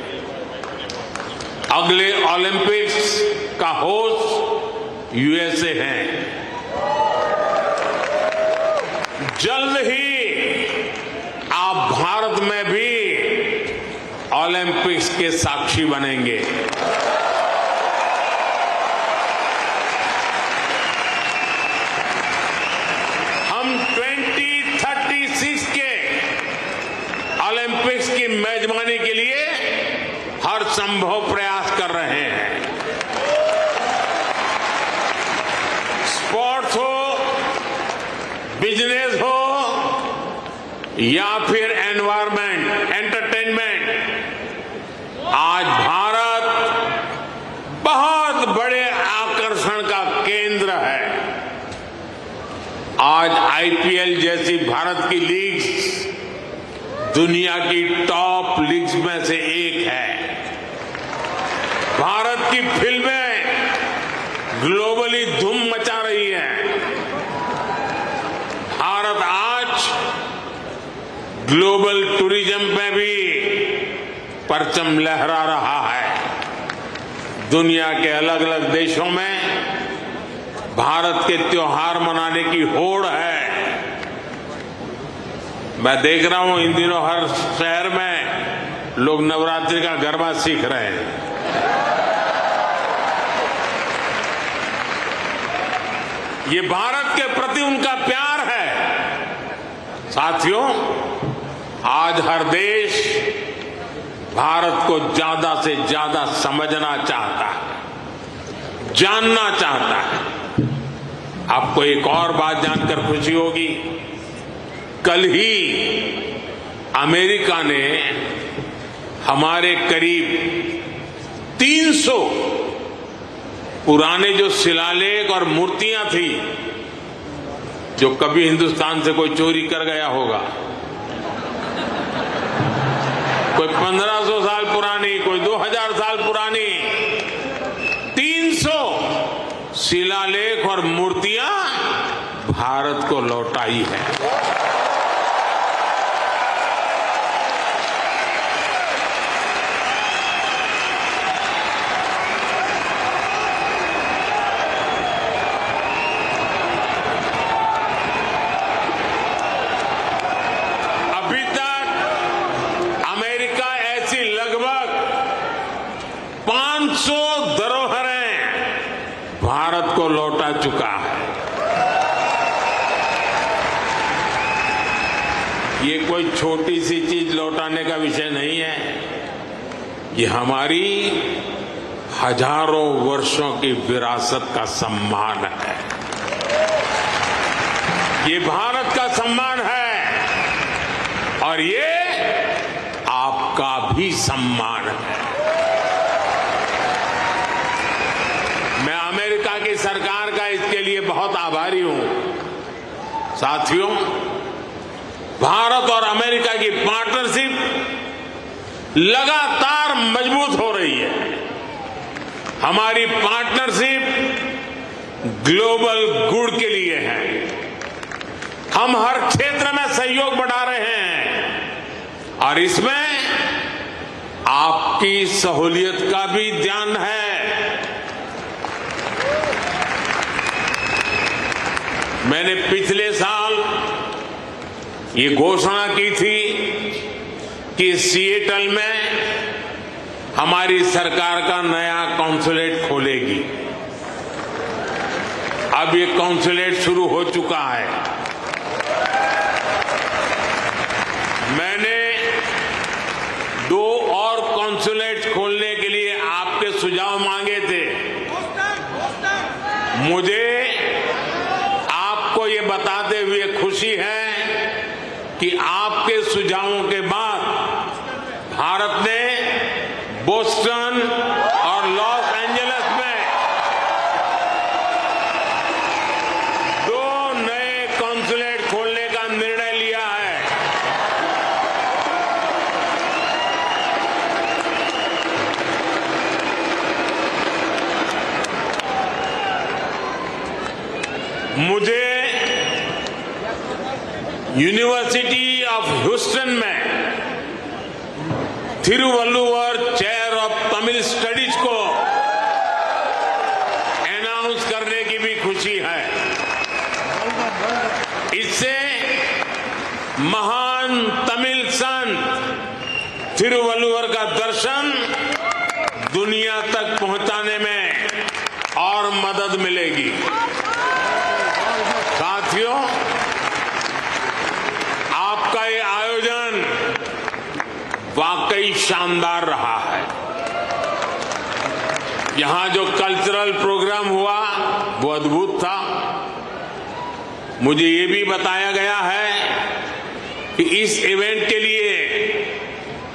A: अगले ओलंपिक्स का होस्ट यूएसए है। जल्द ही आप भारत में भी ओलंपिक्स के साक्षी बनेंगे। हम 2036 के ओलंपिक्स की मेजबानी के लिए हर संभव प्रयास कर रहे हैं। स्पोर्ट्स हो, बिजनेस हो या फिर एनवायरमेंट, एंटरटेनमेंट, आज भारत बहुत बड़े आकर्षण का केंद्र है। आज आईपीएल जैसी भारत की लीग्स दुनिया की टॉप लीग्स में से एक है। भारत की फिल्में ग्लोबली धूम मचा रही हैं। भारत आज ग्लोबल टूरिज्म में भी परचम लहरा रहा है। दुनिया के अलग अलग देशों में भारत के त्योहार मनाने की होड़ है। मैं देख रहा हूं इन दिनों हर शहर में लोग नवरात्रि का गरबा सीख रहे हैं। ये भारत के प्रति उनका प्यार है। साथियों, आज हर देश भारत को ज्यादा से ज्यादा समझना चाहता है, जानना चाहता है। आपको एक और बात जानकर खुशी होगी, कल ही अमेरिका ने हमारे करीब 300 पुराने जो शिलालेख और मूर्तियां थी जो कभी हिंदुस्तान से कोई चोरी कर गया होगा, कोई 1500 साल पुरानी, कोई 2000 साल पुरानी, 300 शिलालेख और मूर्तियां भारत को लौटाई है। 500 धरोहरें भारत को लौटा चुका है। ये कोई छोटी सी चीज लौटाने का विषय नहीं है, ये हमारी हजारों वर्षों की विरासत का सम्मान है, ये भारत का सम्मान है और ये आपका भी सम्मान है। मैं अमेरिका की सरकार का इसके लिए बहुत आभारी हूं। साथियों, भारत और अमेरिका की पार्टनरशिप लगातार मजबूत हो रही है। हमारी पार्टनरशिप ग्लोबल गुड के लिए है। हम हर क्षेत्र में सहयोग बढ़ा रहे हैं और इसमें आपकी सहूलियत का भी ध्यान है। मैंने पिछले साल ये घोषणा की थी कि सिएटल में हमारी सरकार का नया कॉन्सुलेट खोलेगी। अब ये कॉन्सुलेट शुरू हो चुका है। मैंने 2 और कॉन्सुलेट खोलने के लिए आपके सुझाव मांगे थे। मुझे आपको ये बताते हुए खुशी है कि आपके सुझावों के बाद भारत ने बोस्टन और लॉस एंजलिस में 2 नए कॉन्सुलेट खोलने का निर्णय लिया है। मुझे यूनिवर्सिटी ऑफ ह्यूस्टन में Thiruvalluvar chair of Tamil studies को अनाउंस करने की भी खुशी है। इससे महान तमिल संत थिरुवल्लुवर का दर्शन दुनिया तक पहुंचाने में और मदद मिलेगी। साथियों, आपका ये आयोजन वाकई शानदार रहा है। यहां जो कल्चरल प्रोग्राम हुआ वो अद्भुत था। मुझे ये भी बताया गया है कि इस इवेंट के लिए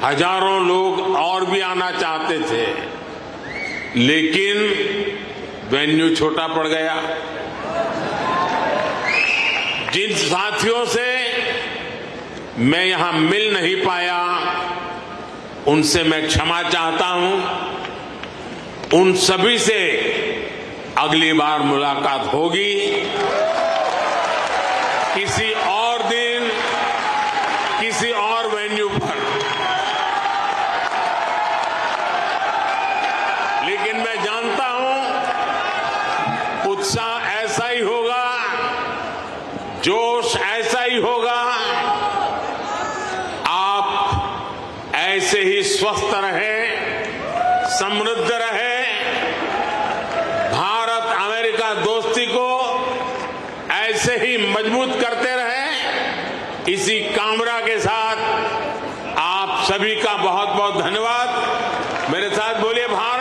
A: हजारों लोग और भी आना चाहते थे, लेकिन वेन्यू छोटा पड़ गया। जिन साथियों से मैं यहां मिल नहीं पाया, उनसे मैं क्षमा चाहता हूं। उन सभी से अगली बार मुलाकात होगी, किसी और दिन, किसी और वेन्यू पर। लेकिन मैं जानता हूं उत्साह ऐसा ही होगा, जोश ऐसा ही होगा। ऐसे ही स्वस्थ रहे, समृद्ध रहे, भारत अमेरिका दोस्ती को ऐसे ही मजबूत करते रहे। इसी कामना के साथ आप सभी का बहुत बहुत धन्यवाद। मेरे साथ बोलिए भारत